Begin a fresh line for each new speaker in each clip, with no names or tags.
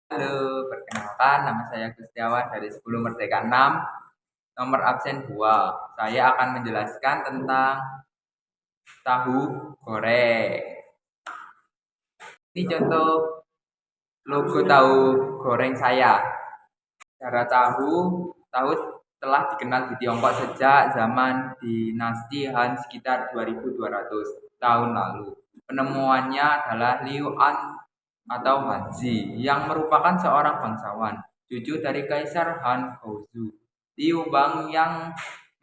Halo, perkenalkan nama saya Gustiawan dari 10 Merdeka 6, nomor absen 2. Saya akan menjelaskan tentang tahu goreng. Ini contoh logo tahu goreng saya. Cara tahu telah dikenal di Tiongkok sejak zaman dinasti Han sekitar 2200 tahun lalu. Penemuannya adalah Liu An atau Hanzi yang merupakan seorang bangsawan, cucu dari Kaisar Han Houzu. Liu Bang yang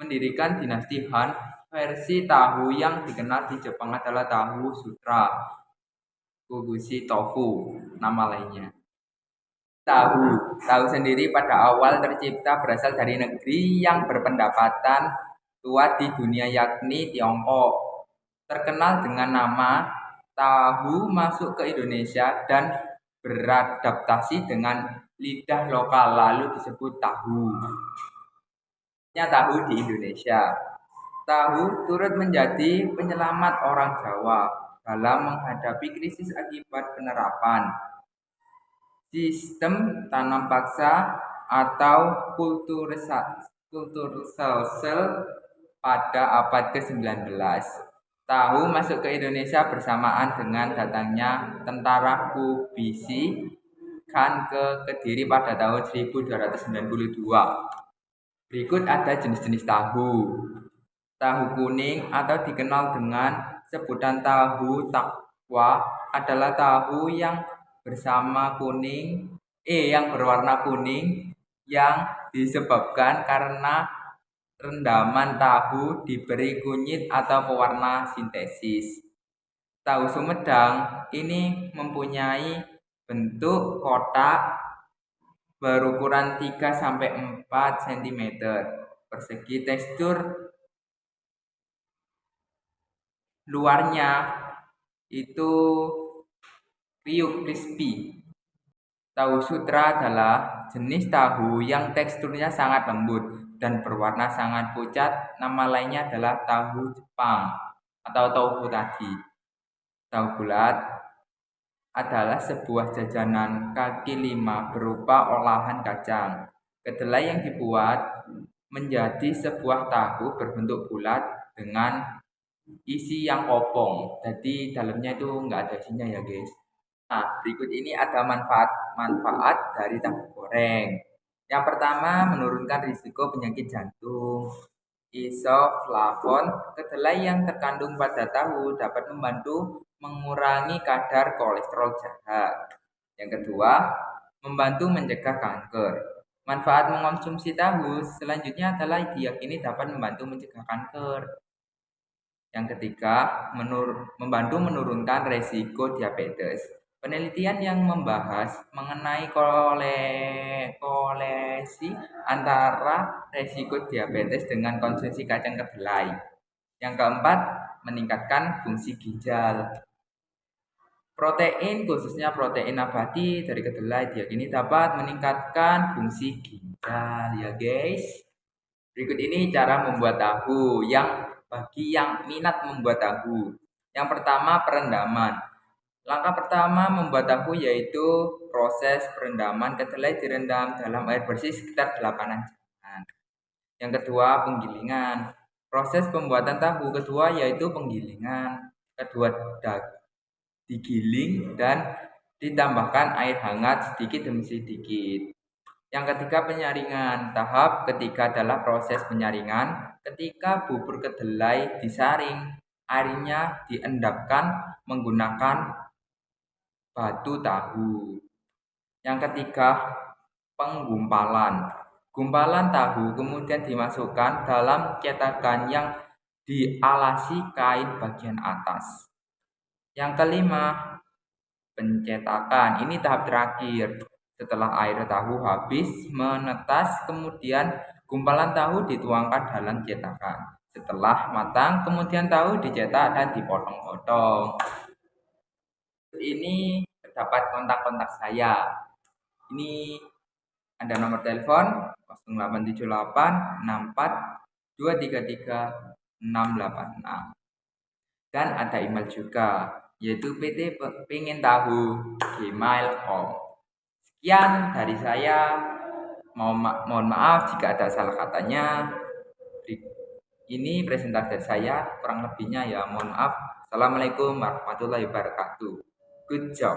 mendirikan dinasti Han. Versi tahu yang dikenal di Jepang adalah tahu sutra, Kugushi tofu, nama lainnya. Tahu sendiri pada awal tercipta berasal dari negeri yang berpendapatan kuat di dunia yakni Tiongkok. Terkenal dengan nama tahu masuk ke Indonesia dan beradaptasi dengan lidah lokal lalu disebut tahu. Tahu di Indonesia. Tahu turut menjadi penyelamat orang Jawa dalam menghadapi krisis akibat penerapan sistem tanam paksa atau kultur sel pada abad ke-19. Tahu masuk ke Indonesia bersamaan dengan datangnya tentara Kubisi Khan ke Kediri pada tahun 1292. Berikut ada jenis-jenis tahu. Tahu kuning atau dikenal dengan sebutan tahu takwa adalah tahu yang yang berwarna kuning yang disebabkan karena rendaman tahu diberi kunyit atau pewarna sintesis. Tahu Sumedang ini mempunyai bentuk kotak berukuran 3-4 cm persegi. Tekstur luarnya itu kriuk crispy. Tahu sutra adalah jenis tahu yang teksturnya sangat lembut dan berwarna sangat pucat. Nama lainnya adalah tahu Jepang atau tofu tadi. Tahu bulat adalah sebuah jajanan kaki lima berupa olahan kacang. Kedelai yang dibuat menjadi sebuah tahu berbentuk bulat dengan isi yang kopong. Jadi dalamnya itu nggak ada isinya ya guys. Nah, berikut ini ada manfaat dari tahu goreng. Yang pertama, menurunkan risiko penyakit jantung. Isoflavon, kedelai yang terkandung pada tahu dapat membantu mengurangi kadar kolesterol jahat. Yang kedua, membantu mencegah kanker. Manfaat mengonsumsi tahu selanjutnya adalah diyakini dapat membantu mencegah kanker. Yang ketiga, membantu menurunkan resiko diabetes. Penelitian yang membahas mengenai korelasi antara resiko diabetes dengan konsumsi kacang kedelai. Yang keempat, meningkatkan fungsi ginjal. Protein, khususnya protein nabati dari kedelai diyakini dapat meningkatkan fungsi ginjal ya guys. Berikut ini cara membuat tahu bagi yang minat membuat tahu. Yang pertama, perendaman. Langkah pertama membuat tahu yaitu proses perendaman. Kedelai direndam dalam air bersih sekitar 8 jam. Yang kedua, penggilingan. Proses pembuatan tahu kedua yaitu penggilingan. Kedua, digiling dan ditambahkan air hangat sedikit demi sedikit. Yang ketiga, penyaringan. Tahap ketiga adalah proses penyaringan. Ketika bubur kedelai disaring, airnya diendapkan menggunakan batu tahu. Yang ketiga, penggumpalan. Gumpalan tahu kemudian dimasukkan dalam cetakan yang dialasi kain bagian atas. Yang kelima, pencetakan. Ini tahap terakhir. Setelah air tahu habis menetas, kemudian gumpalan tahu dituangkan dalam cetakan. Setelah matang, kemudian tahu dicetak dan dipotong-potong. Ini terdapat kontak-kontak saya. Ini ada nomor telepon 0878 64 233 686. Dan ada email juga, yaitu pt.pengen tahu gmail.com. Sekian dari saya. Mohon maaf jika ada salah katanya. Ini presentasi dari saya, kurang lebihnya ya mohon maaf. Assalamualaikum warahmatullahi wabarakatuh. Good job.